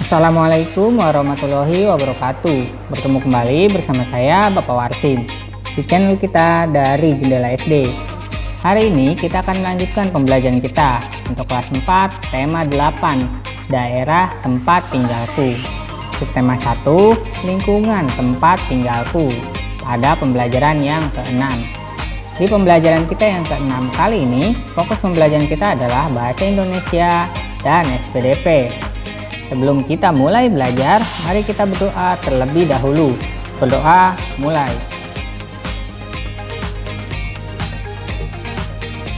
Assalamualaikum warahmatullahi wabarakatuh. Bertemu kembali bersama saya Bapak Warsim di channel kita dari Jendela SD. Hari ini kita akan melanjutkan pembelajaran kita untuk kelas 4 tema 8 daerah tempat tinggalku. Subtema 1 lingkungan tempat tinggalku pada pembelajaran yang ke-6. Di pembelajaran kita yang ke-6 kali ini, fokus pembelajaran kita adalah bahasa Indonesia dan SPDP. Sebelum kita mulai belajar, mari kita berdoa terlebih dahulu. Berdoa mulai.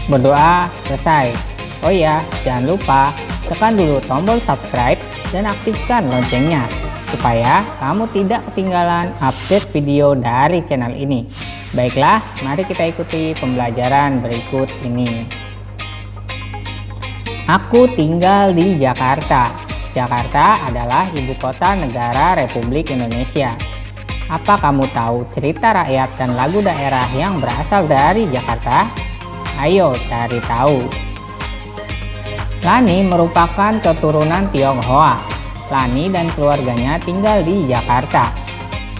Berdoa selesai. Oh iya, jangan lupa tekan dulu tombol subscribe dan aktifkan loncengnya supaya kamu tidak ketinggalan update video dari channel ini. Baiklah, mari kita ikuti pembelajaran berikut ini. Aku tinggal di Jakarta. Jakarta adalah ibu kota negara Republik Indonesia. Apa kamu tahu cerita rakyat dan lagu daerah yang berasal dari Jakarta? Ayo cari tahu. Lani merupakan keturunan Tionghoa. Lani dan keluarganya tinggal di Jakarta.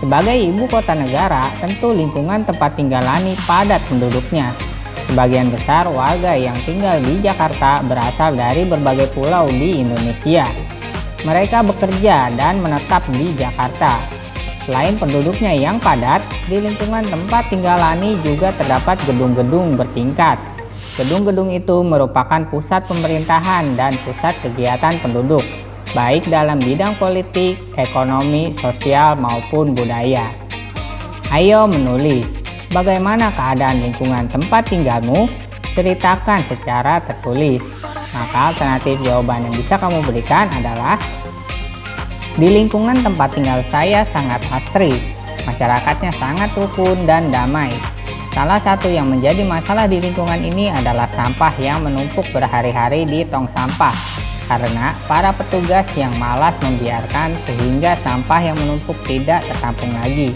Sebagai ibu kota negara, tentu lingkungan tempat tinggal Lani padat penduduknya. Sebagian besar warga yang tinggal di Jakarta berasal dari berbagai pulau di Indonesia. Mereka bekerja dan menetap di Jakarta. Selain penduduknya yang padat, di lingkungan tempat tinggal Lani juga terdapat gedung-gedung bertingkat. Gedung-gedung itu merupakan pusat pemerintahan dan pusat kegiatan penduduk, baik dalam bidang politik, ekonomi, sosial, maupun budaya. Ayo menulis, bagaimana keadaan lingkungan tempat tinggalmu? Ceritakan secara tertulis. Maka alternatif jawaban yang bisa kamu berikan adalah: di lingkungan tempat tinggal saya sangat asri, masyarakatnya sangat rukun dan damai. Salah satu yang menjadi masalah di lingkungan ini adalah sampah yang menumpuk berhari-hari di tong sampah karena para petugas yang malas membiarkan sehingga sampah yang menumpuk tidak tertampung lagi.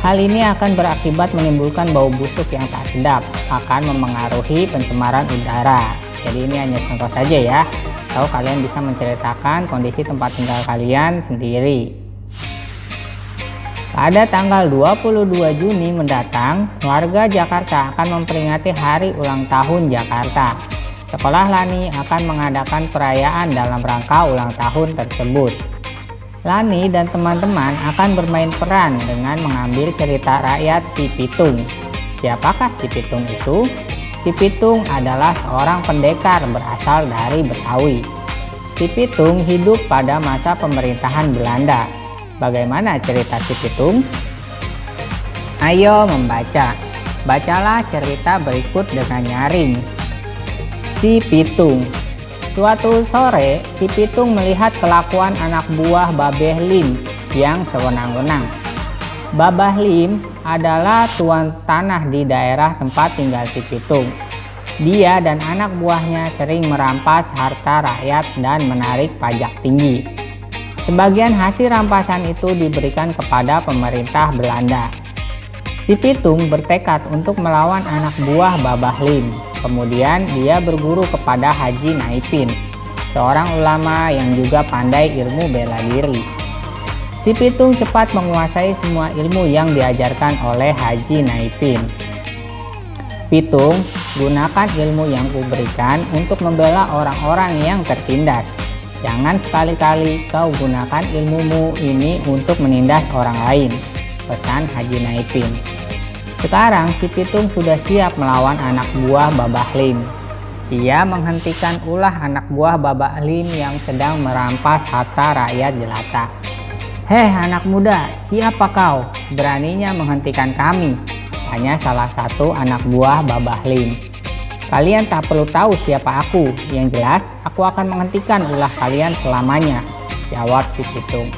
Hal ini akan berakibat menimbulkan bau busuk yang tak sedap, akan memengaruhi pencemaran udara. Jadi ini hanya contoh saja ya, atau kalian bisa menceritakan kondisi tempat tinggal kalian sendiri. Pada tanggal 22 Juni mendatang, warga Jakarta akan memperingati hari ulang tahun Jakarta. Sekolah Lani akan mengadakan perayaan dalam rangka ulang tahun tersebut. Lani dan teman-teman akan bermain peran dengan mengambil cerita rakyat Si Pitung. Siapakah Si Pitung itu? Si Pitung adalah seorang pendekar berasal dari Betawi. Si Pitung hidup pada masa pemerintahan Belanda. Bagaimana cerita Si Pitung? Ayo membaca. Bacalah cerita berikut dengan nyaring. Si Pitung. Suatu sore, Si Pitung melihat kelakuan anak buah Babeh Lim yang sewenang-wenang. Babah Lim adalah tuan tanah di daerah tempat tinggal Si Pitung. Dia dan anak buahnya sering merampas harta rakyat dan menarik pajak tinggi. Sebagian hasil rampasan itu diberikan kepada pemerintah Belanda. Si Pitung bertekad untuk melawan anak buah Babah Lim. Kemudian dia berguru kepada Haji Naipin, seorang ulama yang juga pandai ilmu bela diri. Si Pitung cepat menguasai semua ilmu yang diajarkan oleh Haji Naipin. Pitung, gunakan ilmu yang kuberikan untuk membela orang-orang yang tertindas. Jangan sekali-kali kau gunakan ilmumu ini untuk menindas orang lain, pesan Haji Naipin. Sekarang si Pitung sudah siap melawan anak buah Babah Lim. Dia menghentikan ulah anak buah Babah Lim yang sedang merampas harta rakyat jelata. Hei anak muda, siapa kau? Beraninya menghentikan kami, tanya salah satu anak buah Babah Lim. Kalian tak perlu tahu siapa aku, yang jelas aku akan menghentikan ulah kalian selamanya, jawab Si Pitung.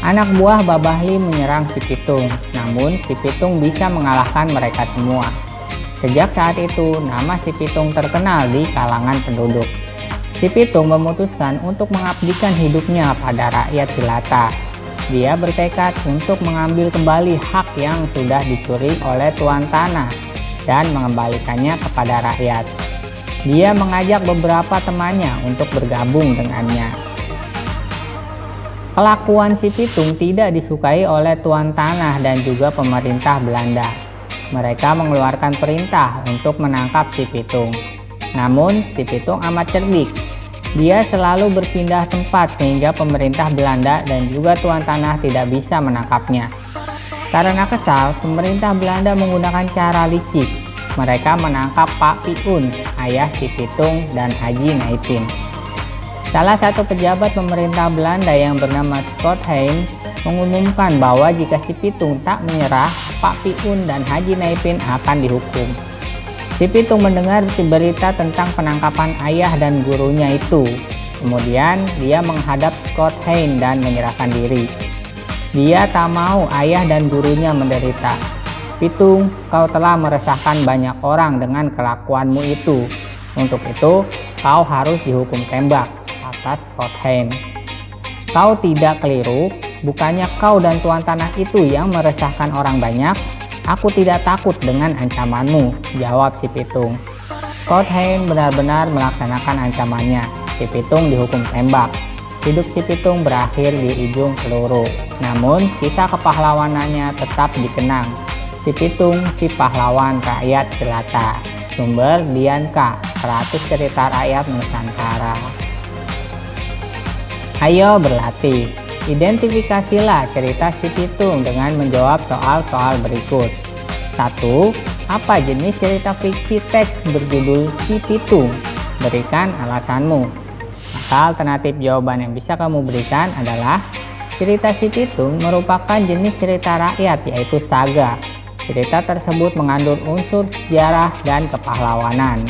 Anak buah Babah Lim menyerang Si Pitung, namun Si Pitung bisa mengalahkan mereka semua. Sejak saat itu, nama Si Pitung terkenal di kalangan penduduk. Si Pitung memutuskan untuk mengabdikan hidupnya pada rakyat jelata. Dia bertekad untuk mengambil kembali hak yang sudah dicuri oleh tuan tanah dan mengembalikannya kepada rakyat. Dia mengajak beberapa temannya untuk bergabung dengannya. Kelakuan si pitung tidak disukai oleh tuan tanah dan juga pemerintah Belanda. Mereka mengeluarkan perintah untuk menangkap si pitung. Namun, si pitung amat cerdik. Dia selalu berpindah tempat sehingga pemerintah Belanda dan juga tuan tanah tidak bisa menangkapnya. Karena kesal, pemerintah Belanda menggunakan cara licik. Mereka menangkap Pak Piun, ayah si pitung, dan Haji Naipin. Salah satu pejabat pemerintah Belanda yang bernama Scott Hein mengumumkan bahwa jika si pitung tak menyerah, Pak Piun dan Haji Naipin akan dihukum. Si pitung mendengar berita tentang penangkapan ayah dan gurunya itu. Kemudian dia menghadap Scott Hein dan menyerahkan diri. Dia tak mau ayah dan gurunya menderita. Pitung, kau telah meresahkan banyak orang dengan kelakuanmu itu. Untuk itu, kau harus dihukum tembak, kata Scott Hein. Kau tidak keliru, bukannya kau dan tuan tanah itu yang meresahkan orang banyak. Aku tidak takut dengan ancamanmu, jawab si pitung. Scott Hein benar-benar melaksanakan ancamannya. Si pitung dihukum tembak. Hidup si pitung berakhir di ujung peluru. Namun, kisah kepahlawanannya tetap dikenang. Si pitung, si pahlawan rakyat jelata. Sumber Dianka, 100 cerita rakyat Nusantara. Ayo berlatih. Identifikasilah cerita si pitung dengan menjawab soal-soal berikut. 1. Apa jenis cerita fiksi teks berjudul Si Pitung? Berikan alasanmu. Maka alternatif jawaban yang bisa kamu berikan adalah cerita Si Pitung merupakan jenis cerita rakyat yaitu saga. Cerita tersebut mengandung unsur sejarah dan kepahlawanan.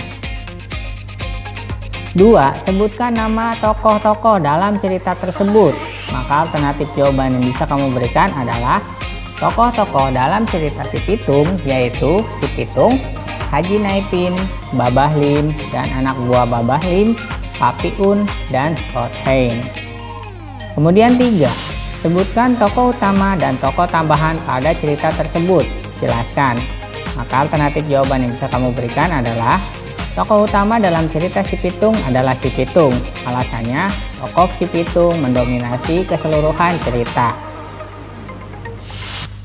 2. Sebutkan nama tokoh-tokoh dalam cerita tersebut. Maka alternatif jawaban yang bisa kamu berikan adalah tokoh-tokoh dalam cerita Si Pitung yaitu Si Pitung, Haji Naipin, Babah Lim, dan anak buah Babah Lim, Pak Piun, dan Scott Hein. Kemudian 3. Sebutkan tokoh utama dan tokoh tambahan pada cerita tersebut. Jelaskan. Maka alternatif jawaban yang bisa kamu berikan adalah tokoh utama dalam cerita Si Pitung adalah Si Pitung. Alasannya, tokoh Si Pitung mendominasi keseluruhan cerita.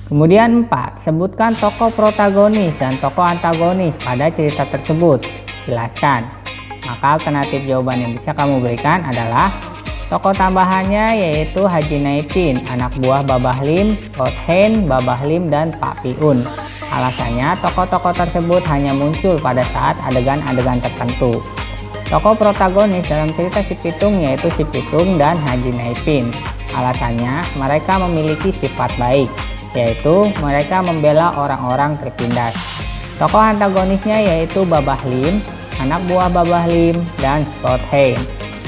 Kemudian 4. Sebutkan tokoh protagonis dan tokoh antagonis pada cerita tersebut. Jelaskan. Maka alternatif jawaban yang bisa kamu berikan adalah tokoh tambahannya yaitu Haji Naipin, anak buah Babah Lim, Scott Hein, Babah Lim, dan Pak Piun. Alasannya, tokoh-tokoh tersebut hanya muncul pada saat adegan-adegan tertentu. Tokoh protagonis dalam cerita Si Pitung yaitu Si Pitung dan Haji Naipin. Alasannya, mereka memiliki sifat baik, yaitu mereka membela orang-orang tertindas. Tokoh antagonisnya yaitu Babah Lim, anak buah Babah Lim, dan Scott Hein.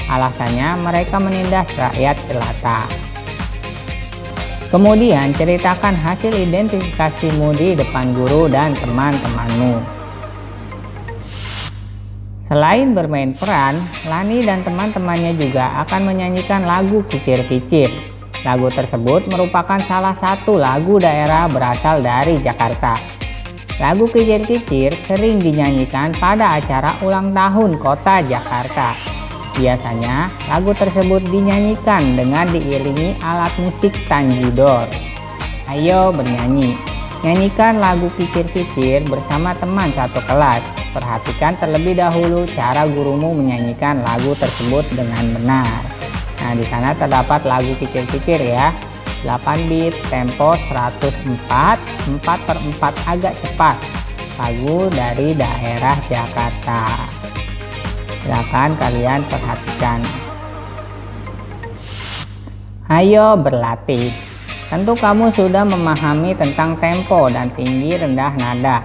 Alasannya, mereka menindas rakyat jelata. Kemudian ceritakan hasil identifikasimu di depan guru dan teman-temanmu. Selain bermain peran, Lani dan teman-temannya juga akan menyanyikan lagu Kicir-Kicir. Lagu tersebut merupakan salah satu lagu daerah berasal dari Jakarta. Lagu Kicir-Kicir sering dinyanyikan pada acara ulang tahun kota Jakarta. Biasanya, lagu tersebut dinyanyikan dengan diiringi alat musik tanjidor. Ayo bernyanyi. Nyanyikan lagu Kicir-Kicir bersama teman satu kelas. Perhatikan terlebih dahulu cara gurumu menyanyikan lagu tersebut dengan benar. Nah, di sana terdapat lagu Kicir-Kicir ya. 8 bit, tempo 104, 4/4 agak cepat. Lagu dari daerah Jakarta. Silakan kalian perhatikan. Ayo berlatih. Tentu kamu sudah memahami tentang tempo dan tinggi rendah nada.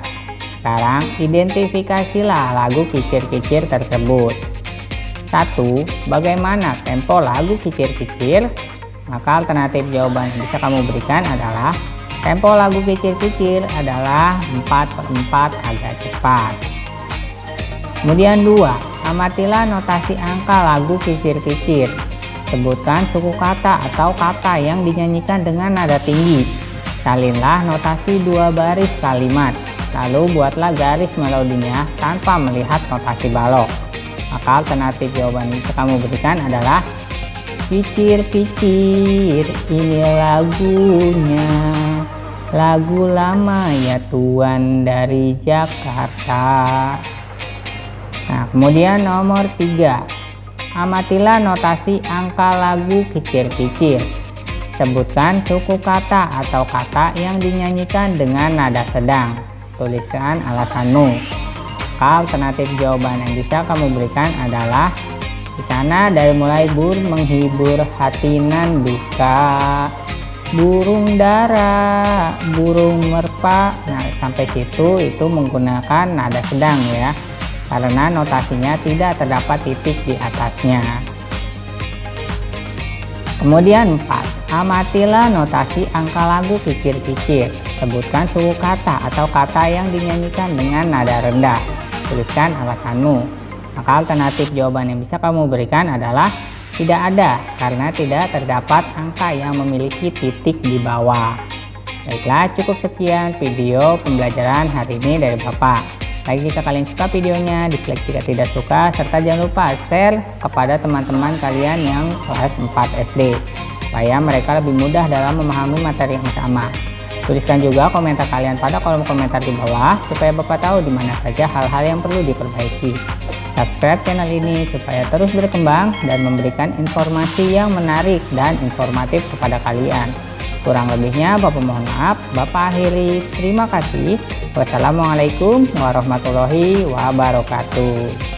Sekarang identifikasilah lagu Kicir-Kicir tersebut. 1. Bagaimana tempo lagu Kicir-Kicir? Maka alternatif jawaban yang bisa kamu berikan adalah tempo lagu Kicir-Kicir adalah 4/4 agak cepat. Kemudian 2. Amatilah notasi angka lagu Kicir-Kicir. Sebutkan suku kata atau kata yang dinyanyikan dengan nada tinggi. Salinlah notasi 2 baris kalimat. Lalu buatlah garis melodinya tanpa melihat notasi balok. Maka alternatif jawaban yang bisa kamu berikan adalah Picir-picir, ini lagunya, lagu lama ya tuan dari Jakarta. Nah, kemudian nomor 3, amatilah notasi angka lagu Kicir-Picir. Sebutkan suku kata atau kata yang dinyanyikan dengan nada sedang. Tuliskan alasanmu. Alternatif jawaban yang bisa kamu berikan adalah di sana dari mulai menghibur hati nan duka, burung dara, burung merpa. Nah, sampai situ itu menggunakan nada sedang ya, karena notasinya tidak terdapat titik di atasnya. Kemudian 4, amatilah notasi angka lagu Kicir-Picir. Sebutkan suku kata atau kata yang dinyanyikan dengan nada rendah. Tuliskan alasanmu. Maka alternatif jawaban yang bisa kamu berikan adalah tidak ada, karena tidak terdapat angka yang memiliki titik di bawah. Baiklah, cukup sekian video pembelajaran hari ini dari Bapak. Like jika kalian suka videonya, dislike jika tidak suka, serta jangan lupa share kepada teman-teman kalian yang kelas 4 SD, supaya mereka lebih mudah dalam memahami materi yang sama. Tuliskan juga komentar kalian pada kolom komentar di bawah, supaya Bapak tahu di mana saja hal-hal yang perlu diperbaiki. Subscribe channel ini supaya terus berkembang dan memberikan informasi yang menarik dan informatif kepada kalian. Kurang lebihnya Bapak mohon maaf. Bapak akhiri. Terima kasih. Wassalamualaikum warahmatullahi wabarakatuh.